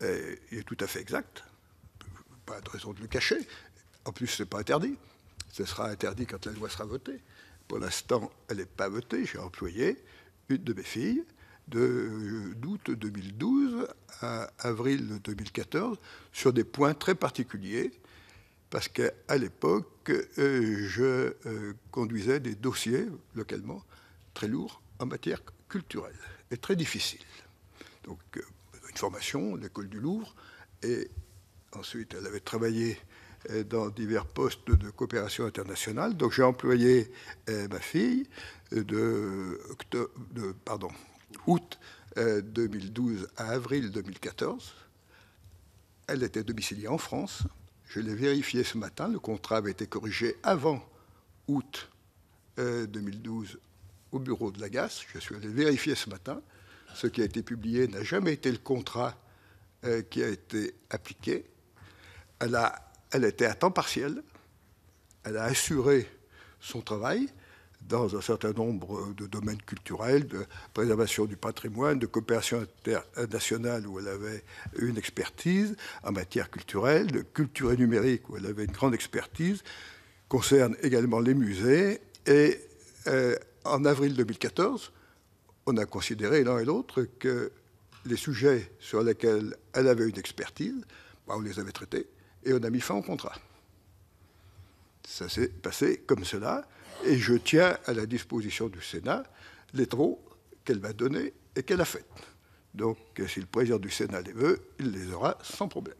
il est tout à fait exact. Pas de raison de le cacher. En plus, ce n'est pas interdit. Ce sera interdit quand la loi sera votée. Pour l'instant, elle n'est pas votée. J'ai employé une de mes filles d'août 2012 à avril 2014 sur des points très particuliers, parce qu'à l'époque, je conduisais des dossiers localement très lourds en matière culturelle et très difficiles. Donc, une formation, l'école du Louvre, et ensuite, elle avait travaillé dans divers postes de coopération internationale. Donc, j'ai employé ma fille août 2012 à avril 2014. Elle était domiciliée en France. Je l'ai vérifié ce matin. Le contrat avait été corrigé avant août 2012 au bureau de l'AGAS. Je suis allé vérifier ce matin. Ce qui a été publié n'a jamais été le contrat qui a été appliqué. Elle était à temps partiel. Elle a assuré son travail dans un certain nombre de domaines culturels, de préservation du patrimoine, de coopération internationale où elle avait une expertise, en matière culturelle, de culture et numérique où elle avait une grande expertise, concerne également les musées. Et en avril 2014, on a considéré l'un et l'autre que les sujets sur lesquels elle avait une expertise, on les avait traités et on a mis fin au contrat. Ça s'est passé comme cela, et je tiens à la disposition du Sénat les travaux qu'elle m'a donnés et qu'elle a faits. Donc, si le président du Sénat les veut, il les aura sans problème.